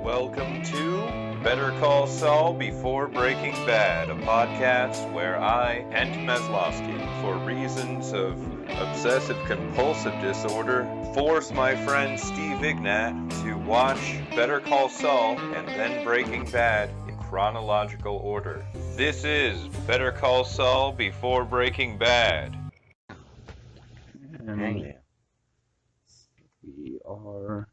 Welcome to Better Call Saul Before Breaking Bad, a podcast where I, Kent Meslowski, for reasons of obsessive-compulsive disorder, force my friend Steve Ignat to watch Better Call Saul and then Breaking Bad in chronological order. This is Better Call Saul Before Breaking Bad. And we are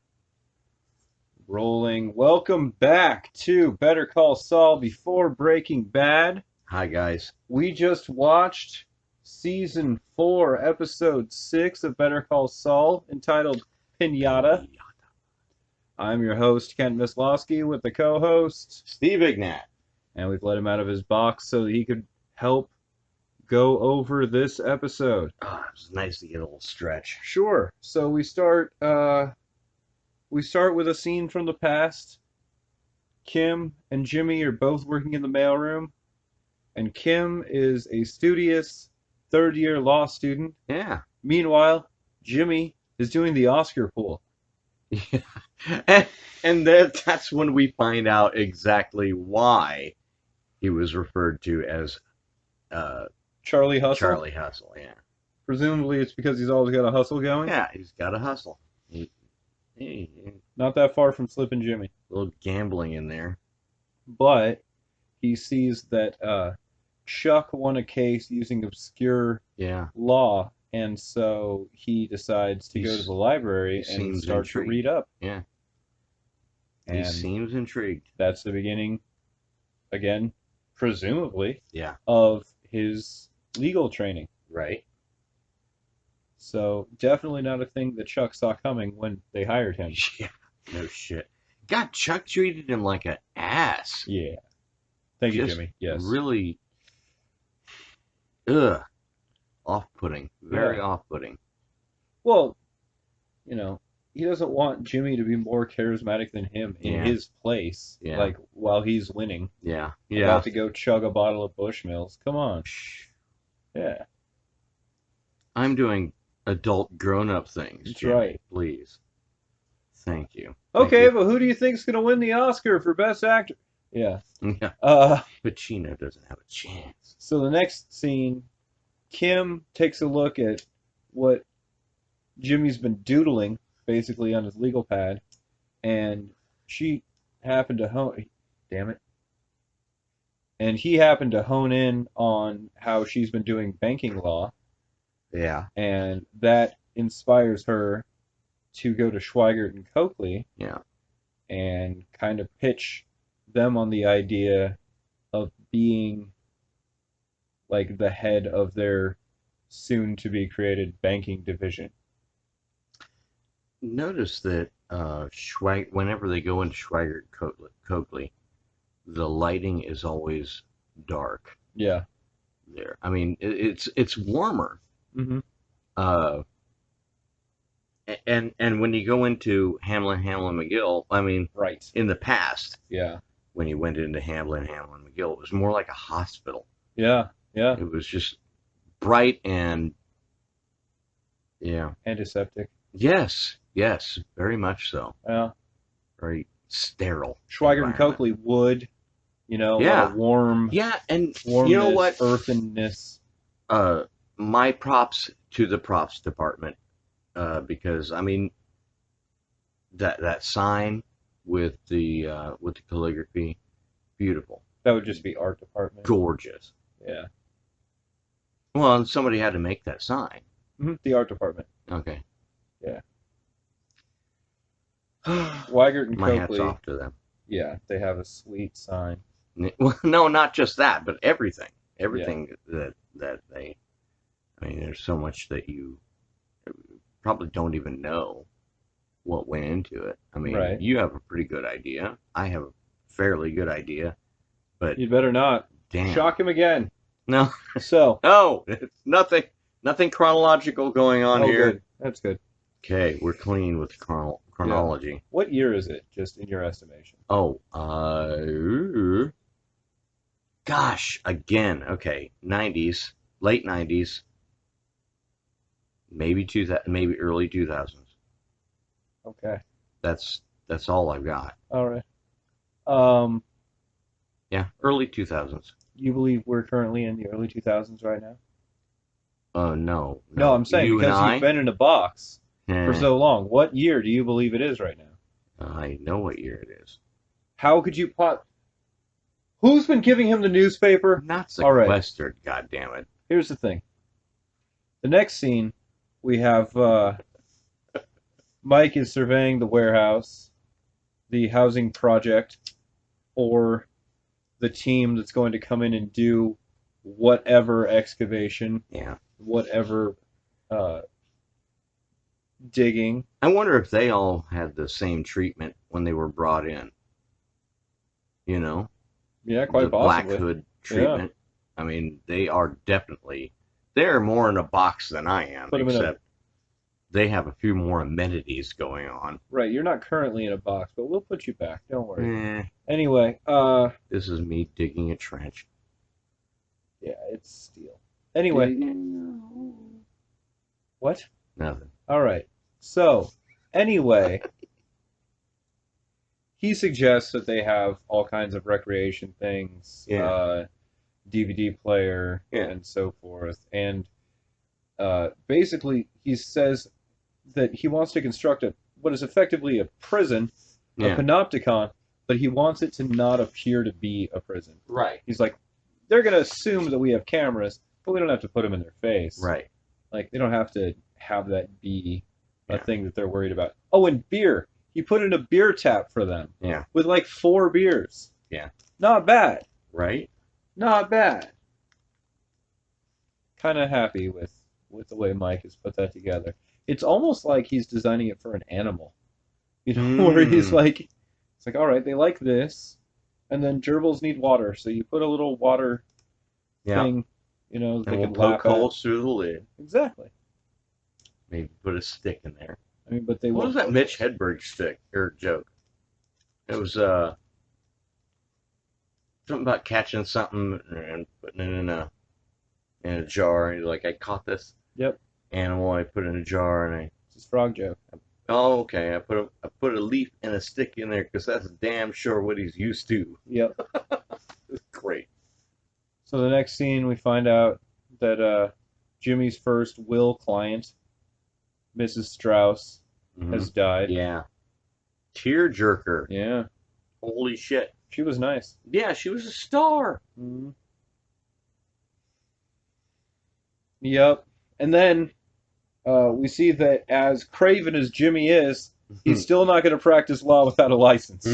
rolling. Welcome back to Better Call Saul Before Breaking Bad. Hi, guys. We just watched Season 4, Episode 6 of Better Call Saul, entitled Pinata. I'm your host, Kent Mislowski, with the co-host, Steve Ignat. and we've let him out of his box so that he could help go over this episode. Oh, it was nice to get a little stretch. Sure. So we start with a scene from the past. Kim and Jimmy are both working in the mailroom, and Kim is a studious third-year law student. Yeah. Meanwhile, Jimmy is doing the Oscar pool. And that's when we find out exactly why he was referred to as Charlie Hustle. Charlie Hustle. Yeah. Presumably it's because he's always got a hustle going. Yeah, he's got a hustle. Not that far from Slippin Jimmy. A little gambling in there. But he sees that Chuck won a case using obscure law, and so he decides to go to the library and start to read up. Yeah. And he seems intrigued. that's the beginning, again, presumably, Yeah. of his legal training. Right. So definitely not a thing that Chuck saw coming when they hired him. Yeah. No shit. God, Chuck treated him like an ass. Yeah. Thank you, Just Jimmy. Yes. Really, off-putting. Very off-putting. Well, he doesn't want Jimmy to be more charismatic than him in his place, like while he's winning. Yeah. About to go chug a bottle of Bushmills. Come on. Yeah. I'm doing adult grown-up things. That's Jimmy, right. Please. Thank you. Okay, but who do you think's going to win the Oscar for Best Actor? Yeah. Yeah. Uh, Pacino doesn't have a chance. So the next scene, Kim takes a look at what Jimmy's been doodling, basically, on his legal pad, and she happened to hone... Damn it. And he happened to hone in on how she's been doing banking law, Yeah. and that inspires her to go to Schweigert and Coakley Yeah. and kind of pitch them on the idea of being like the head of their soon-to-be-created banking division. Notice that whenever they go into Schweigert Coakley, the lighting is always dark. Yeah. There. I mean, it's warmer. Mm-hmm. And when you go into Hamlin McGill, I mean, Right. in the past, Yeah. when you went into Hamlin McGill, it was more like a hospital. Yeah. Yeah. It was just bright and, Antiseptic. yes, very much so. Yeah. Very sterile. Schweigert and environment. Coakley wood, a lot of warm, Yeah, and warmness, you know what? earthenness. My props to the props department, because I mean, that sign with the calligraphy, beautiful, That would just be art department. gorgeous. Yeah. Well, and somebody had to make that sign. Mm-hmm. The art department. Okay. Yeah. Weigert and My hat's Coakley. off to them. Yeah, they have a sweet sign. Well, no, not just that, but everything that they. I mean, there's so much that you probably don't even know what went into it. I mean, Right. You have a pretty good idea. I have a fairly good idea, but You'd better not. damn. Shock him again. No, So. no, it's nothing chronological going on here. Good. That's good. Okay, we're clean with chronology. What year is it, just in your estimation? Oh, gosh, again, okay, 90s, late 90s, maybe early 2000s. Okay. That's all I've got. All right. Yeah, early 2000s. You believe we're currently in the early 2000s right now? Oh, no. No, I'm saying You and because you've been in a box for Eh, so long. What year do you believe it is right now? I know what year it is. How could you pot? Who's been giving him the newspaper? Not All right, sequestered, goddammit. here's the thing. The next scene, we have Mike is surveying the warehouse, the housing project, or the team that's going to come in and do whatever excavation, Yeah. whatever uh, digging. I wonder if they all had the same treatment when they were brought in. You know, Yeah, the quite Black possibly. Hood treatment. I mean, they're more in a box than I am, Put 'em in a- except they have a few more amenities going on. Right, you're not currently in a box, but we'll put you back. Don't worry. Eh, Anyway, this is me digging a trench. yeah, it's steel. Anyway, what? Nothing. All right. So, anyway, he suggests that they have all kinds of recreation things, Yeah. DVD player, Yeah. and so forth. And basically, he says that he wants to construct what is effectively a prison, a Yeah. panopticon, but he wants it to not appear to be a prison. Right. He's like, they're going to assume that we have cameras, but we don't have to put them in their face. Right. Like, they don't have to have that be a Yeah. thing that they're worried about. Oh, and beer. He put in a beer tap for them Yeah. with like 4 beers. Yeah. Not bad. Right. Not bad. Kind of happy with the way Mike has put that together. It's almost like he's designing it for an animal. You know, where he's like, it's like, all right, they like this, and then gerbils need water, so you put a little water Yeah. thing, you know, they And we'll can poke lap at. holes through the lid. Exactly. Maybe put a stick in there. I mean, but they What won't. was that Mitch Hedberg stick or joke? It was something about catching something and putting it in a jar. And he's like, I caught this Yep. animal. I put it in a jar and It's his frog joke. oh, okay. I put a leaf and a stick in there because that's damn sure what he's used to. Yep. It's great. So the next scene, we find out that Jimmy's first will client, Mrs. Strauss, has died. Yeah. Tear jerker. Yeah. Holy shit. She was nice. Yeah, she was a star. Mhm. Yep. And then we see that as craven as Jimmy is, he's still not going to practice law without a license.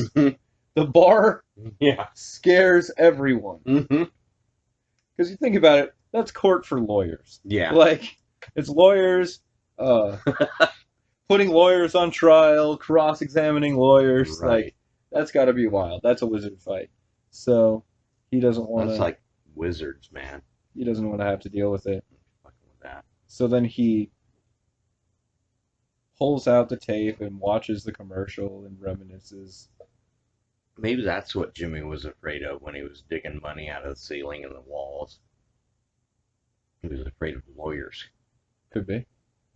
The bar Yeah. scares everyone. Mm-hmm. Because you think about it, that's court for lawyers. Yeah. Like, it's lawyers putting lawyers on trial, cross-examining lawyers. Right. Like, that's got to be wild. That's a wizard fight. So he doesn't want That's to. like wizards, man. He doesn't want to have to deal with it. Fucking with that. So then he pulls out the tape and watches the commercial and reminisces. Maybe that's what Jimmy was afraid of when he was digging money out of the ceiling and the walls. He was afraid of lawyers. Could be.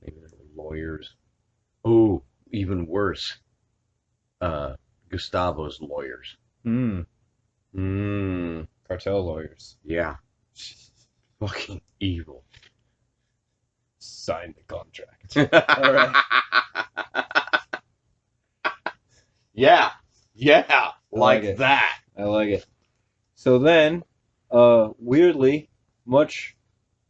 Maybe there were lawyers. Oh, even worse. Gustavo's lawyers. Hmm. Cartel lawyers. Yeah. Fucking evil. Sign the contract. All right. Yeah. Yeah. like Like it. that. I like it. So then, weirdly, much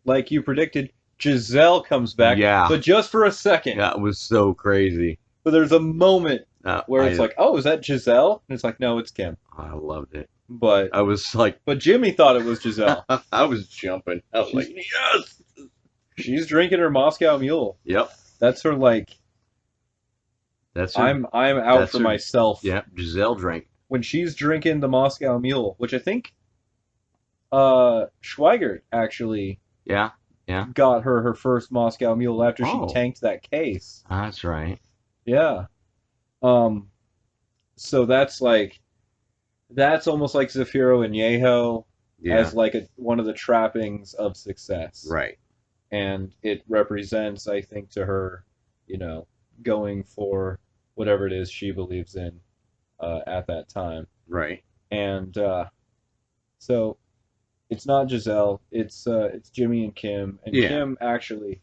like you predicted, Giselle comes back. Yeah. But just for a second. That was so crazy. But there's a moment where it's I- like, oh, is that Giselle? And it's like, no, it's Kim. I loved it. But I was like, Jimmy thought it was Giselle. I was jumping. I was like, yes. She's drinking her Moscow Mule. Yep. That's her like. That's her. I'm out that's for her- myself. Yeah. Giselle drank. When she's drinking the Moscow Mule, which I think, Schweigert actually Yeah. got her first Moscow Mule after Oh. she tanked that case. That's right. Yeah. So that's almost like Zafiro and Yeho Yeah. as like one of the trappings of success. Right. And it represents, I think, to her, going for whatever it is she believes in. at that time. Right. And so it's not Giselle, it's Jimmy and Kim, and Yeah. Kim actually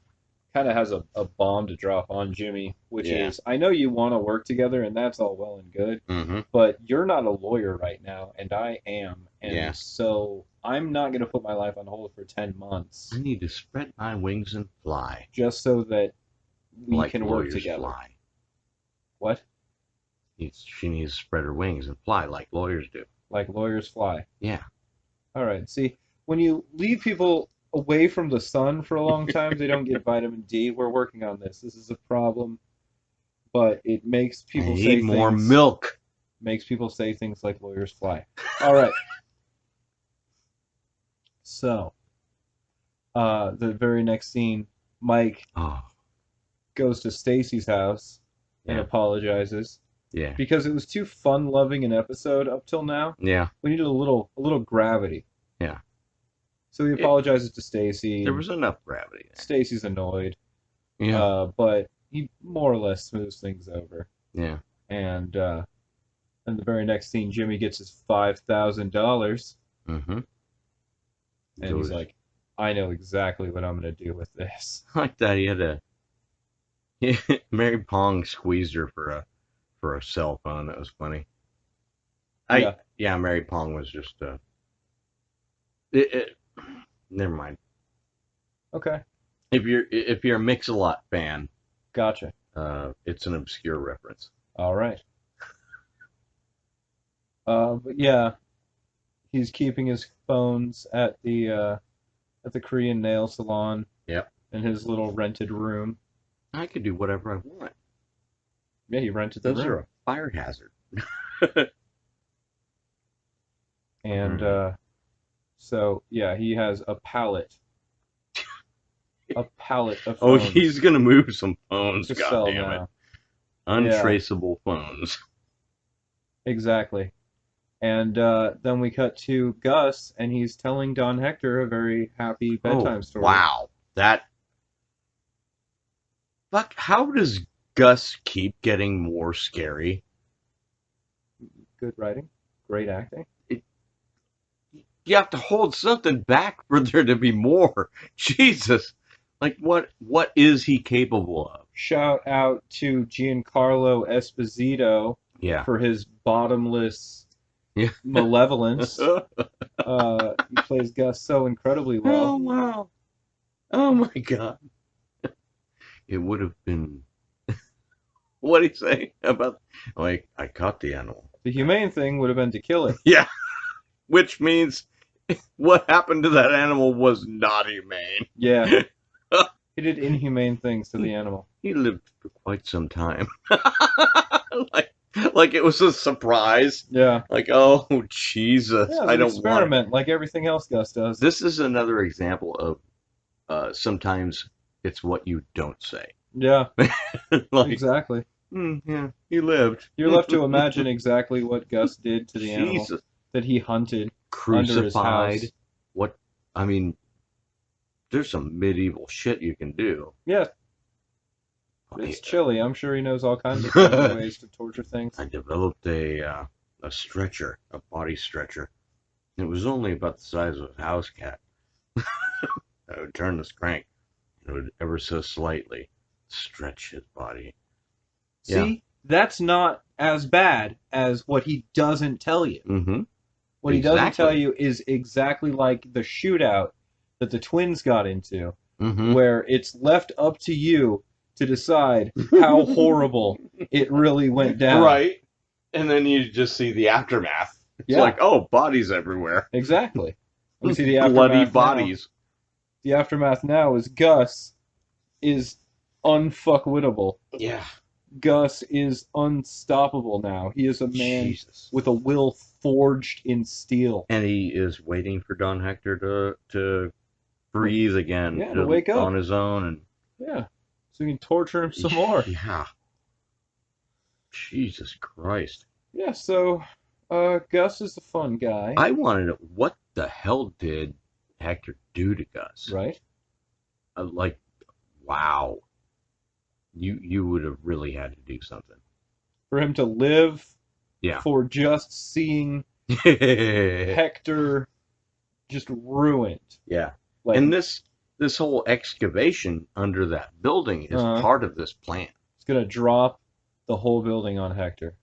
kind of has a bomb to drop on Jimmy, which Yeah. is, I know you want to work together, and that's all well and good, Mm-hmm. but you're not a lawyer right now, and I am, and Yeah. so I'm not going to put my life on hold for 10 months I need to spread my wings and fly. just so that we like can work lawyers together. fly. What? She needs to spread her wings and fly like lawyers do. Like lawyers fly. Yeah. All right. See, when you leave people away from the sun for a long time, they don't get vitamin D. We're working on this. This is a problem, but it makes people I say need more things. milk. Makes people say things like lawyers fly. All right. So, the very next scene, Mike Oh, goes to Stacy's house and yeah. apologizes Yeah. because it was too fun-loving an episode up till now. Yeah. We needed a little gravity. Yeah. So he apologizes to Stacy. There was enough gravity there. Stacy's annoyed. Yeah. But he more or less smooths things over. Yeah. And in the very next scene, Jimmy gets his $5,000, Mm-hmm. and he's like, "I know exactly what I'm going to do with this." I like that he had a Mary Pong squeezed her for a cell phone. That was funny. Yeah, Mary Pong was just never mind. Okay, If you're a Mix-a-Lot fan, gotcha. it's an obscure reference. All right. But yeah, he's keeping his phones at the Korean nail salon. Yep. In his little rented room. I could do whatever I want. Yeah, he rented the Those room. are a fire hazard. And so yeah, he has a pallet. A pallet of Oh, phones he's gonna move some phones. to sell God damn it! now. Untraceable phones. Exactly. And then we cut to Gus, and he's telling Don Hector a very happy bedtime story. Wow, that. Fuck! How does Gus keep getting more scary? Good writing, great acting. You have to hold something back for there to be more. Jesus, like what is he capable of? Shout out to Giancarlo Esposito for his bottomless malevolence. He plays Gus so incredibly well. Oh wow! Oh my God! It would have been. What did he say about? Like, I caught the animal. The humane thing would have been to kill it. Yeah, which means what happened to that animal was not humane. Yeah, he did inhumane things to the animal. He lived for quite some time. like it was a surprise. Yeah. Like, oh Jesus, Yeah, I don't experiment like everything else Gus does. This is another example of sometimes it's what you don't say. Yeah. Like, exactly. Yeah, he lived. You're left to imagine exactly what Gus did to the Jesus. animal that he hunted Crucified. under his house. What? I mean, there's some medieval shit you can do. Yeah. It's chilly. I'm sure he knows all kinds of clever ways to torture things. I developed a stretcher, a body stretcher. It was only about the size of a house cat. I would turn this crank. It would ever so slightly stretch his body. See, that's not as bad as what he doesn't tell you. Mm-hmm. What he doesn't tell you is exactly like the shootout that the twins got into, where it's left up to you to decide how horrible it really went down. Right. And then you just see the aftermath. It's like, oh, bodies everywhere. Exactly. We see the aftermath bloody bodies. Now. The aftermath now is Gus is unfuckwittable. Yeah. Gus is unstoppable now. He is a man with a will forged in steel. And he is waiting for Don Hector to breathe again. Yeah, to wake up. On his own. And yeah. So we can torture him some more. Yeah. Jesus Christ. Yeah, so Gus is a fun guy. I want to know, what the hell did Hector do to Gus? Right. Like, wow. You would have really had to do something. For him to live Yeah. for just seeing Hector just ruined. Yeah. Like, And this whole excavation under that building is part of this plan. It's gonna drop the whole building on Hector.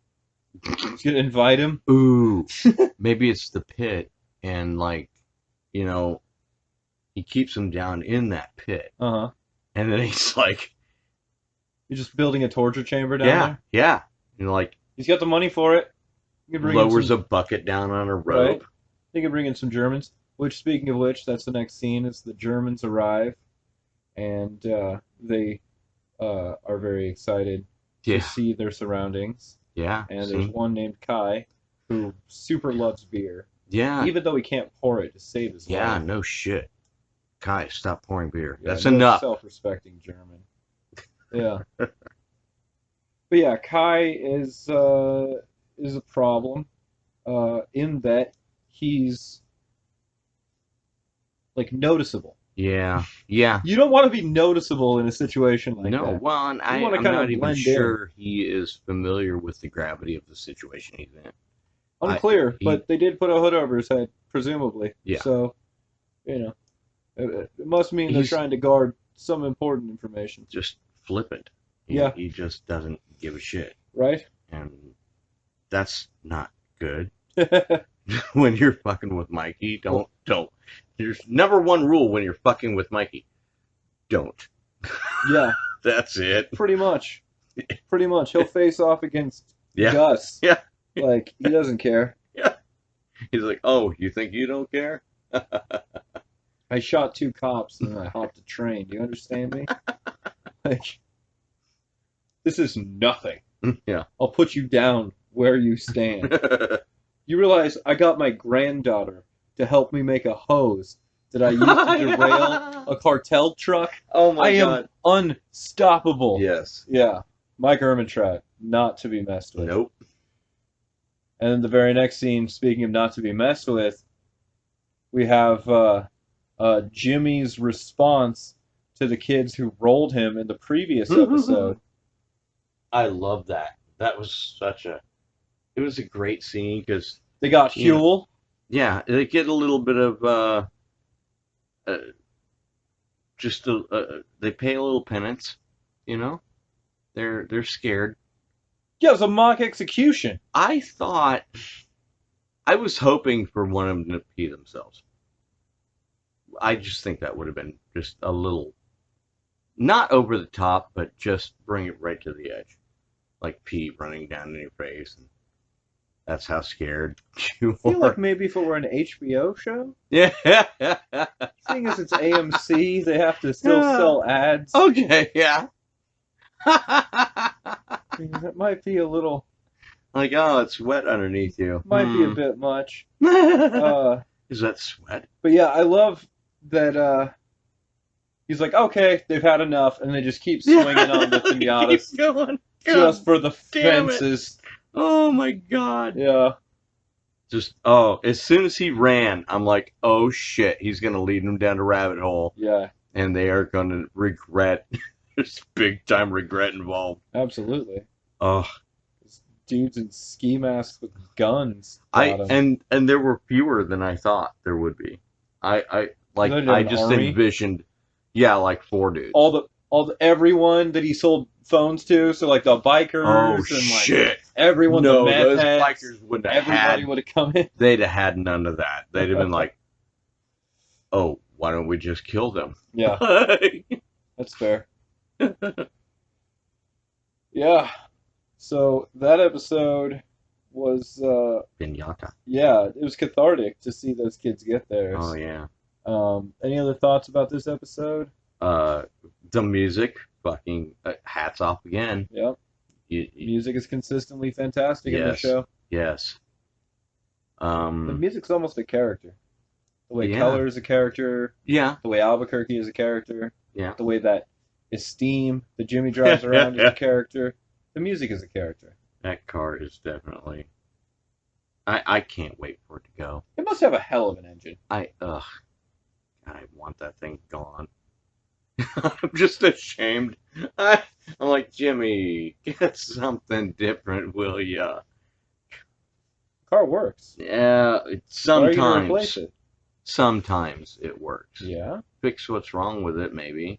It's gonna invite him. Ooh, maybe it's the pit, and like, you know, he keeps him down in that pit, And then he's like, you're just building a torture chamber down there. yeah, and like He's got the money for it. You can bring lowers in a bucket down on a rope. Right. You can bring in some Germans. Which, speaking of which, that's the next scene. Is the Germans arrive, and they are very excited to see their surroundings. Yeah. And there's one named Kai who super loves beer. Yeah. Even though he can't pour it to save his life. Yeah, no shit. Kai, stop pouring beer. Yeah, That's no enough. Self-respecting German. Yeah. But yeah, Kai is a problem in that he's like noticeable. Yeah. You don't want to be noticeable in a situation like that. No, well, and I'm not even sure he is familiar with the gravity of the situation he's in. Unclear, but they did put a hood over his head, presumably. Yeah. So, you know, it must mean they're trying to guard some important information. Just flippant. He just doesn't give a shit. Right? And that's not good. When you're fucking with Mikey, don't. There's number one rule when you're fucking with Mikey. Don't. Yeah. That's it. Pretty much. He'll face off against Gus. Yeah. Like, he doesn't care. Yeah. He's like, oh, you think you don't care? I shot 2 cops and then I hopped a train. Do you understand me? Like, this is nothing. Yeah. I'll put you down where you stand. You realize I got my granddaughter to help me make a hose that I used to derail a cartel truck. Oh my God. I am unstoppable. Yes. Yeah. Mike Ermintrout, not to be messed with. Nope. And then the very next scene, speaking of not to be messed with, we have Jimmy's response to the kids who rolled him in the previous episode. I love that. That was it was a great scene because they got Huel. Yeah, they get a little bit of they pay a little penance, you know. They're scared. Yeah, it was a mock execution. I was hoping for one of them to pee themselves. I just think that would have been just a little, not over the top, but just bring it right to the edge. Like pee running down in your face. And that's how scared you are. I feel like maybe if it were an HBO show. Yeah. Seeing as it's AMC, they have to still sell ads. Okay, yeah. That might be a little... Like, oh, it's wet underneath you. Might be a bit much. Is that sweat? But yeah, I love that he's like, okay, they've had enough, and they just keep swinging on the pinatas. Keep going. Just for the fences. Oh my god. Yeah. Just, as soon as he ran, I'm like, oh shit, he's going to lead them down a rabbit hole. Yeah. And they are going to regret. There's big time regret involved. Absolutely. Oh. Dudes in ski masks with guns. And there were fewer than I thought there would be. I just envisioned, like 4 dudes. Everyone that he sold phones to, so like the bikers and like shit. Everyone, the meth those heads, bikers wouldn't have everybody would have come in. They'd have had none of that. They'd have been like, oh, why don't we just kill them? Yeah. That's fair. Yeah. So that episode was Pinata. Yeah, it was cathartic to see those kids get theirs. Oh yeah. Any other thoughts about this episode? The music, fucking hats off again. Yep. Music is consistently fantastic in the show. Yes. The music's almost a character. The way Keller is a character. Yeah. The way Albuquerque is a character. Yeah. The way that Esteem, the Jimmy drives around, is a character. The music is a character. That car is definitely... I can't wait for it to go. It must have a hell of an engine. I want that thing gone. I'm just ashamed. I'm like, Jimmy, get something different, will ya? car works. Yeah, Why are you gonna replace sometimes. it? Sometimes it works. Yeah. Fix what's wrong with it, maybe.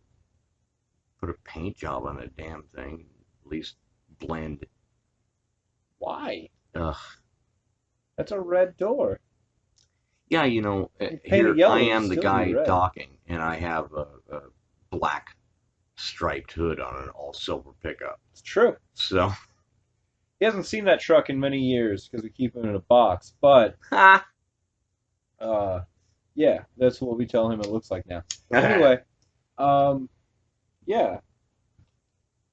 Put a paint job on the damn thing. At least blend. Why? Ugh. That's a red door. Yeah, You paint it here yellow, I it'll am the still be guy red. talking, and I have a black striped hood on an all silver pickup. It's true. So, He hasn't seen that truck in many years because we keep him in a box. But ha! yeah, that's what we tell him it looks like now. Anyway, yeah,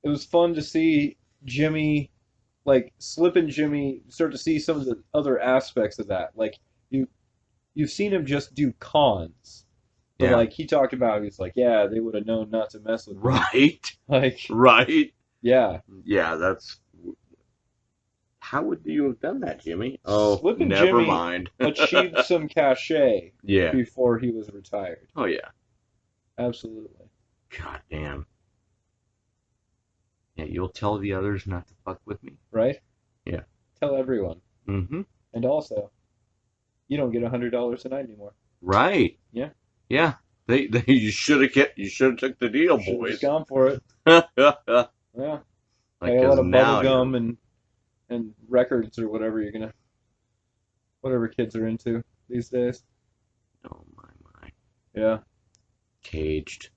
it was fun to see Jimmy, like Slippin Jimmy, start to see some of the other aspects of that. Like you've seen him just do cons, but Yeah. like he talked about, he's like, yeah, they would have known not to mess with me. Right, Like, right. yeah, Yeah, that's. How would you have done that, Jimmy? Oh, Slippin' never Jimmy mind. achieved some cachet Yeah. before he was retired. Oh yeah. Absolutely. God damn. Yeah, you'll tell the others not to fuck with me. Right? Yeah. Tell everyone. Mm-hmm. And also, you don't get $100 a night anymore. Right. Yeah. Yeah. They you should have took the deal, Should've boys. just gone for it. Like, Yeah. Pay a lot of now bubble gum and records or whatever whatever kids are into these days. oh my. Yeah. Caged.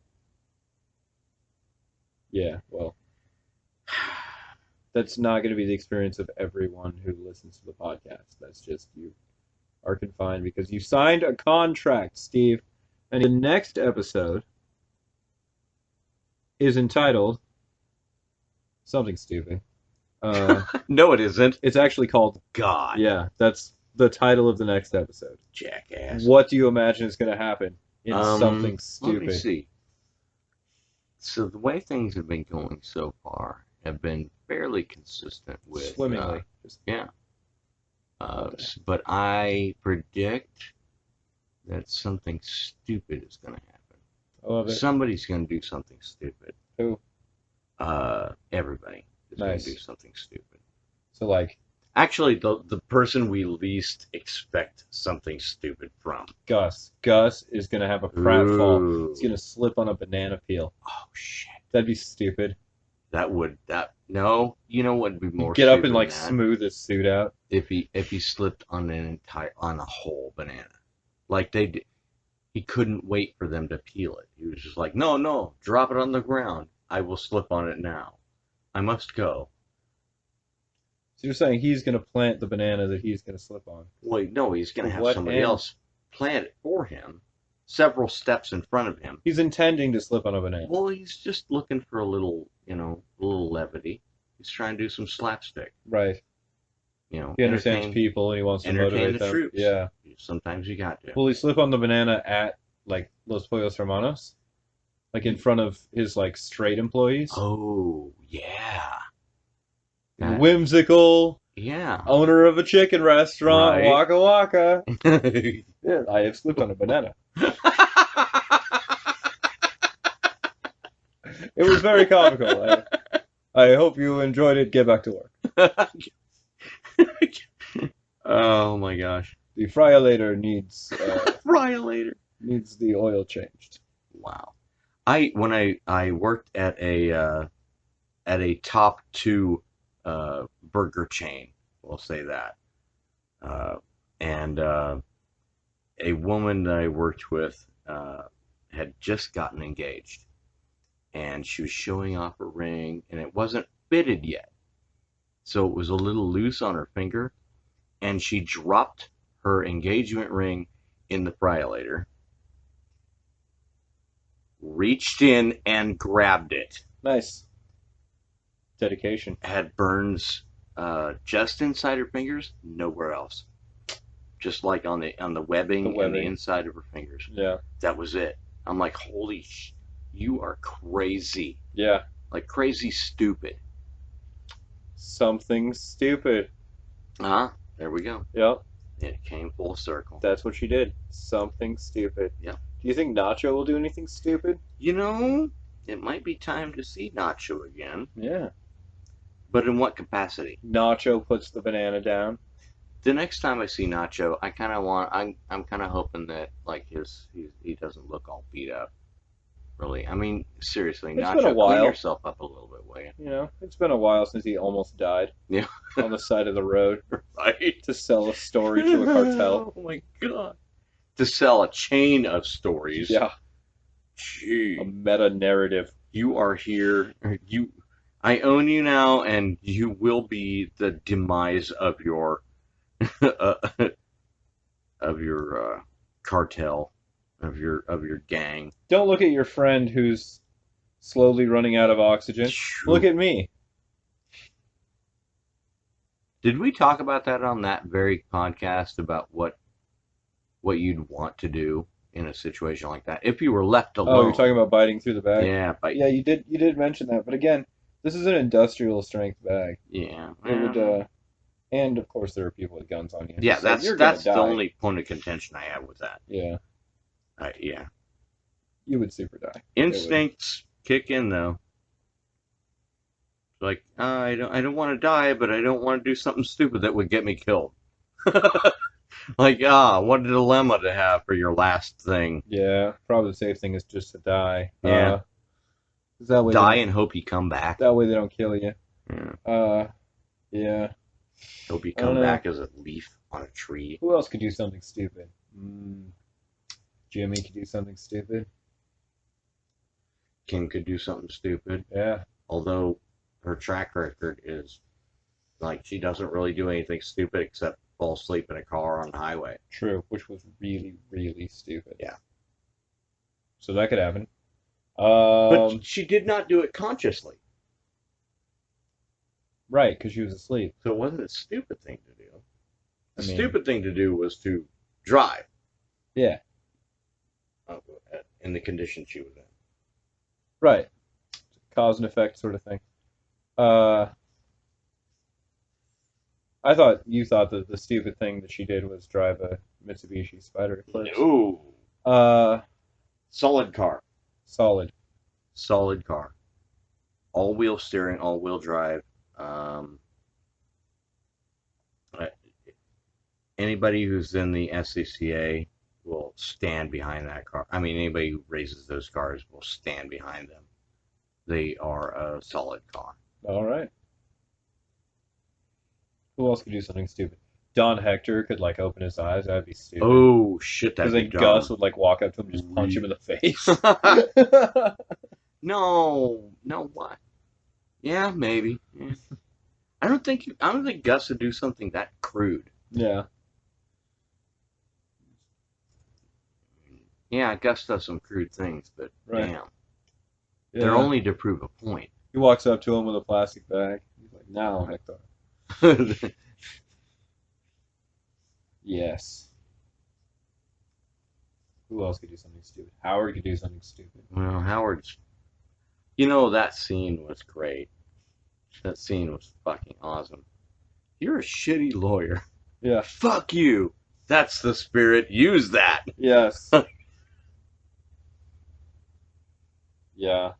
Yeah. Well, that's not going to be the experience of everyone who listens to the podcast. That's just you are confined because you signed a contract, Steve. And the next episode is entitled something stupid. No, it isn't. It's actually called God. Yeah, that's the title of the next episode. Jackass. What do you imagine is going to happen in something Let stupid? me see. So the way things have been going so far have been fairly consistent with Swimmingly. yeah. Okay. But I predict that something stupid is going to happen. I love it. Somebody's going to do something stupid. Who? Everybody is going Nice. to do something stupid. So, like, Actually, the person we least expect something stupid from. Gus. Gus is going to have a pratfall. Ooh. He's going to slip on a banana peel. Oh shit. That'd be stupid. No. You know what would be more Get up stupid and, like, than that? smooth his suit out. If he slipped on a whole banana, like they did. He couldn't wait for them to peel it. He was just like, no, drop it on the ground. I will slip on it now. I must go. So you're saying he's going to plant the banana that he's going to slip on. Wait, no, he's going to have What somebody end? else plant it for him, several steps in front of him. He's intending to slip on a banana. Well, he's just looking for a little levity. He's trying to do some slapstick. Right. He understands entertain- people and he wants to entertain motivate the them. troops. Yeah. Sometimes you got to. Will he slip on the banana at, like, Los Pollos Hermanos? Like, in front of his, like, straight employees? Oh, yeah. That- Whimsical Yeah. owner of a chicken restaurant, Right. Waka Waka. Yeah, I have slipped on a banana. It was very comical. I hope you enjoyed it. Get back to work. Oh my gosh. The fryolator needs Fryolator. needs the oil changed. Wow. When I worked at a top 2 burger chain, we'll say that, and a woman that I worked with had just gotten engaged, and she was showing off her ring, and it wasn't fitted yet, so it was a little loose on her finger, and she dropped her engagement ring in the fryolator, reached in and grabbed it. Nice. Dedication. Had burns just inside her fingers, nowhere else. Just like on the webbing and the inside of her fingers. Yeah. That was it. I'm like, holy you are crazy. Yeah. Like crazy stupid. Something stupid. There we go. Yep. It came full circle. That's what she did. Something stupid. Yep. Do you think Nacho will do anything stupid? It might be time to see Nacho again. Yeah. But in what capacity? Nacho puts the banana down. The next time I see Nacho, I'm kind of hoping that like he doesn't look all beat up. Really, I mean, seriously, It's been a Nacho, clean while. yourself up a little bit, will you? You know, it's been a while since he almost died Yeah, on the side of the road right. to sell a story to a cartel. Oh my god! To sell a chain of stories. Yeah, a Gee, meta narrative. you are here. I own you now, and you will be the demise of your uh, of your cartel, of your gang. Don't look at your friend who's slowly running out of oxygen. Look at me. Did we talk about that on that very podcast about what you'd want to do in a situation like that if you were left alone? Oh, you're talking about biting through the bag? Yeah, but Yeah, you did mention that. But again, this is an industrial strength bag. yeah, It would and of course there are people with guns on you. yeah. So you're gonna That's the die. only point of contention I have with that. Yeah, Yeah, you would super die. instincts kick in though. Like I don't want to die, but I don't want to do something stupid that would get me killed. Like what a dilemma to have for your last thing. Yeah, probably the safe thing is just to die. Yeah. 'Cause that way Die and hope you come back. that way they don't kill you. Yeah. Yeah. Hope you I don't come know. back as a leaf on a tree. Who else could do something stupid? Jimmy could do something stupid. Kim could do something stupid. Yeah. Although her track record is like she doesn't really do anything stupid except fall asleep in a car on the highway. True, which was really, really stupid. Yeah. So that could happen. But she did not do it consciously. Right, because she was asleep. So it wasn't a stupid thing to do. The I mean- stupid thing to do was to drive Yeah. in the condition she was in. Right. Cause and effect sort of thing. I thought you thought that the stupid thing that she did was drive a Mitsubishi Spider Eclipse. Ooh. Solid car. Solid. Solid car. All-wheel steering, all-wheel drive. Anybody who's in the SCCA will stand behind that car. I mean, anybody who raises those cars will stand behind them. They are a solid car. All right. Who else could do something stupid? Don Hector could like open his eyes. That'd be stupid. Oh shit, Because that'd be then dumb. Gus would like walk up to him and just punch him in the face. No, what? Yeah, maybe. Yeah. I don't think Gus would do something that crude. Yeah. Yeah, Gus does some crude things, but Right. damn, Yeah. they're only to prove a point. He walks up to him with a plastic bag. He's like, "Now, Hector." Yes. Who else could do something stupid? Howard could do something stupid. Well, Howard's. You know, that scene was great. That scene was fucking awesome. You're a shitty lawyer. Yeah. Fuck you. That's the spirit. Use that. Yes. Yeah.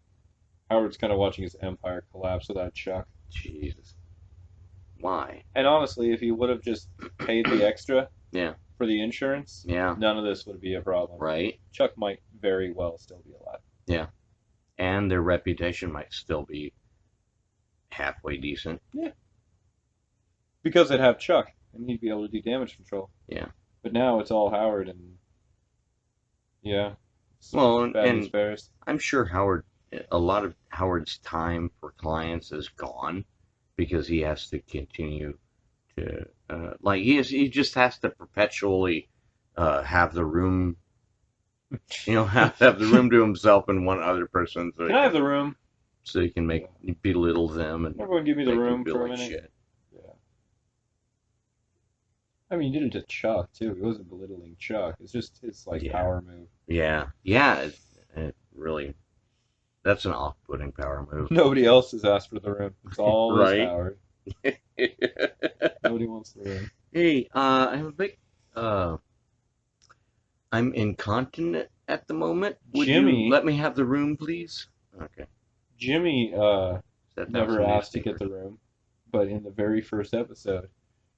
Howard's kind of watching his empire collapse without Chuck. Jesus. Why? And honestly, if he would have just paid the extra Yeah. for the insurance, Yeah. none of this would be a problem. Right. Chuck might very well still be alive. Yeah. And their reputation might still be halfway decent. Because they'd have Chuck, and he'd be able to do damage control. Yeah. But now it's all Howard, and yeah. Well, Bad and news bears. I'm sure a lot of Howard's time for clients is gone because he has to continue to, he just has to perpetually have the room, have the room to himself and one other person. So Can I have the room? So he can belittle them and Everyone give me the make them room feel for a like minute. shit. Yeah. I mean, he did it to Chuck, too. He wasn't belittling Chuck. It's just his, power move. Yeah, it really, that's an off-putting power move. Nobody else has asked for the room. It's all Right. Howard. Nobody wants the room. Hey, I have a big, I'm incontinent at the moment. Would Jimmy- you let me have the room, please? Okay. Jimmy That never was asked to amazing. get the room, but in the very first episode,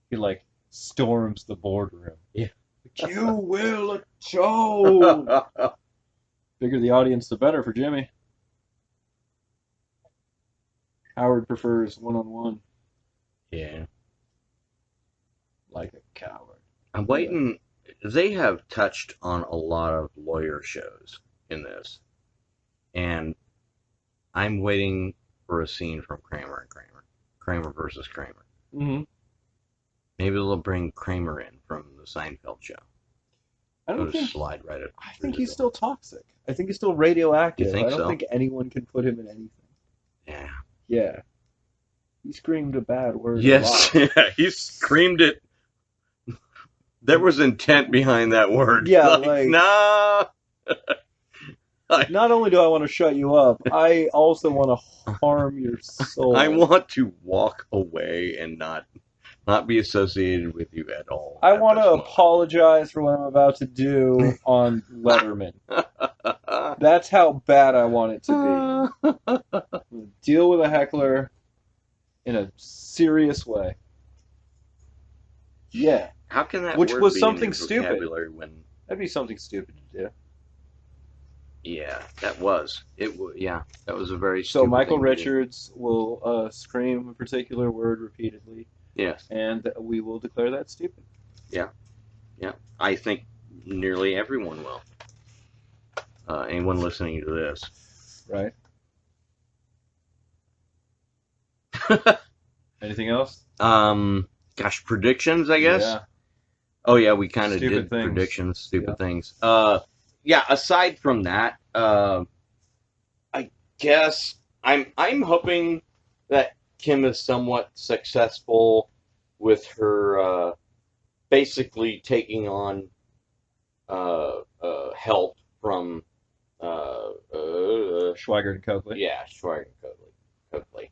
he storms the boardroom. Yeah. You will atone. Bigger the audience, the better for Jimmy. Howard prefers one-on-one. Yeah. Like a coward. I'm waiting. They have touched on a lot of lawyer shows in this, and I'm waiting for a scene from Kramer and Kramer. Kramer versus Kramer. Mm-hmm. Maybe they'll bring Kramer in from the Seinfeld show. I He'll don't just think. slide right up. I through think the he's door. still toxic. I think he's still radioactive. You think I don't so? think anyone can put him in anything. Yeah. Yeah. He screamed a bad word Yes. a lot. Yeah. He screamed it. There was intent behind that word. Yeah, like nah. Not only do I want to shut you up, I also want to harm your soul. I want to walk away and not be associated with you at all. I at want this to moment. apologize for what I'm about to do on Letterman. That's how bad I want it to be. Deal with a heckler in a serious way. Yeah, How can that Which word was be something in your stupid. vocabulary when? that'd be something stupid to do. Yeah, that was it. Yeah, that was a very So stupid Michael thing to do. Richards will scream a particular word repeatedly, Yes. and we will declare that stupid. Yeah. I think nearly everyone will. Anyone listening to this. Right? Anything else? Gosh, predictions, I guess. Yeah. Oh yeah, we kind of Stupid did things. predictions, stupid Yeah. things. Yeah. Aside from that, I guess I'm hoping that Kim is somewhat successful with her basically taking on help from Schweigert and Coakley. yeah, Schwarg and Coakley.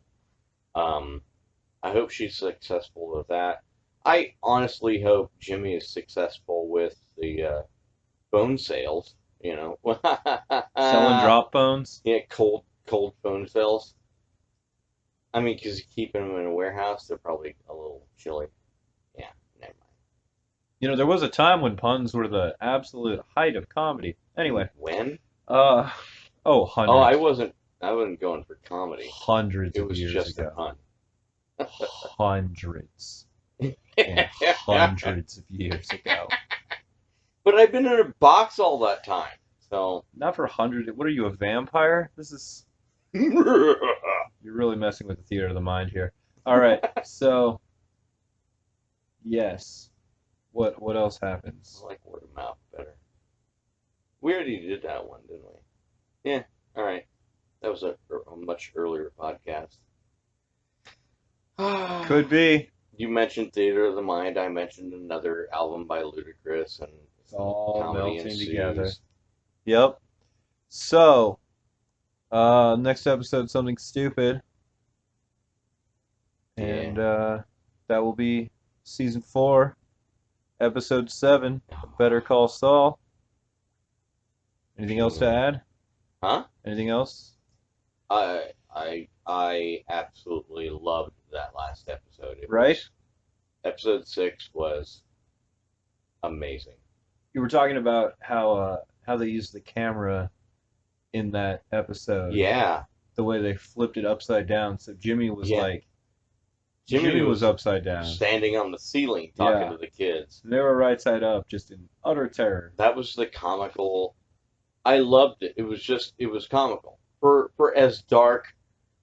I hope she's successful with that. I honestly hope Jimmy is successful with the phone sales. You know, Selling drop bones. Yeah, cold phone sales. I mean, because keeping them in a warehouse, they're probably a little chilly. Yeah, never mind. You know, there was a time when puns were the absolute height of comedy. Anyway, When? oh, Oh, hundreds. I wasn't going for comedy. Hundreds It of was years just a ago. pun. Hundreds and hundreds of years ago. But I've been in a box all that time, so. Not for hundreds. What are you, a vampire? This is. You're really messing with the theater of the mind here. All right, so. Yes. What else happens? I like word of mouth better. We already did that one, didn't we? Yeah. All right. That was a much earlier podcast. Could be. You mentioned Theater of the Mind. I mentioned another album by Ludacris, and It's all comedy melting ensues. together. Yep. So, next episode, something stupid. And that will be season 4, episode 7, Better Call Saul. Anything else to add? Huh? Anything else? I absolutely loved that last episode. Right? Episode 6 was amazing. You were talking about how they used the camera in that episode. Yeah. The way they flipped it upside down. So Jimmy was like, Jimmy was upside down. standing on the ceiling talking to the kids. They were right side up, just in utter terror. That was the comical. I loved it. It was comical. For as dark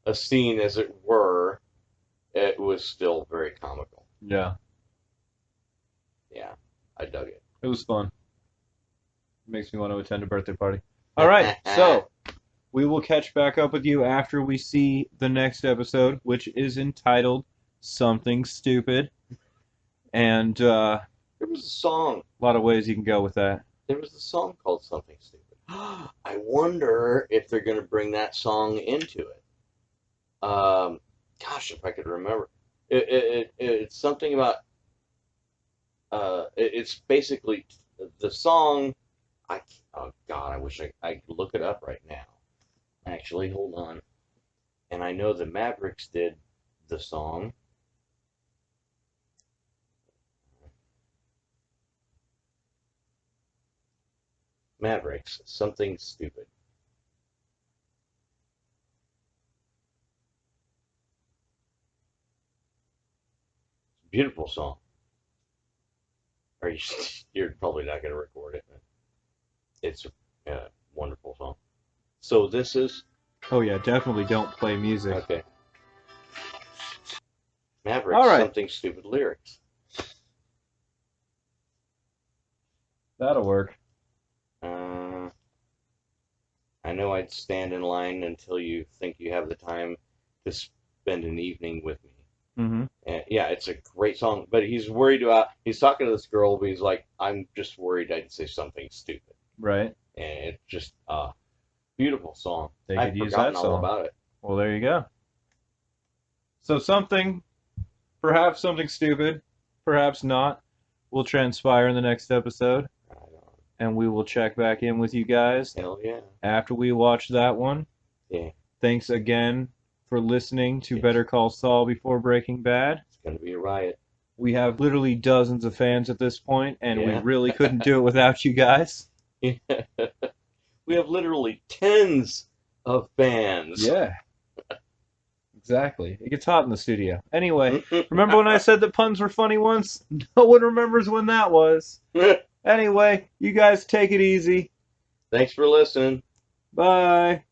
a scene as it were, it was still very comical. Yeah. Yeah, I dug it. It was fun. It makes me want to attend a birthday party. All right, so we will catch back up with you after we see the next episode, which is entitled Something Stupid. And there was a song. A lot of ways you can go with that. There was a song called Something Stupid. I wonder if they're going to bring that song into it. Gosh, if I could remember. It's something about. It's basically the song. Oh God, I wish I could look it up right now. Actually, hold on. And I know the Mavericks did the song. Mavericks, something stupid. Beautiful song. Are you? You're probably not going to record it. It's a wonderful song. So this is Oh yeah, definitely don't play music. okay. Mavericks, All right. something stupid lyrics. That'll work. I know I'd stand in line until you think you have the time to spend an evening with me. Mm-hmm. And yeah, it's a great song, but he's worried about. He's talking to this girl, but he's like, "I'm just worried I'd say something stupid." Right. And it's just beautiful song. They I've could use forgotten that all song. about it. Well, there you go. So perhaps something stupid, perhaps not, will transpire in the next episode, and we will check back in with you guys Hell yeah. after we watch that one. Yeah. Thanks again for listening to Yes. Better Call Saul Before Breaking Bad. It's gonna be a riot. We have literally dozens of fans at this point, and we Yeah. really couldn't do it without you guys. We have literally tens of fans. Yeah. Exactly. It gets hot in the studio. Anyway, remember when I said that puns were funny once? No one remembers when that was. Anyway, you guys take it easy. Thanks for listening. Bye.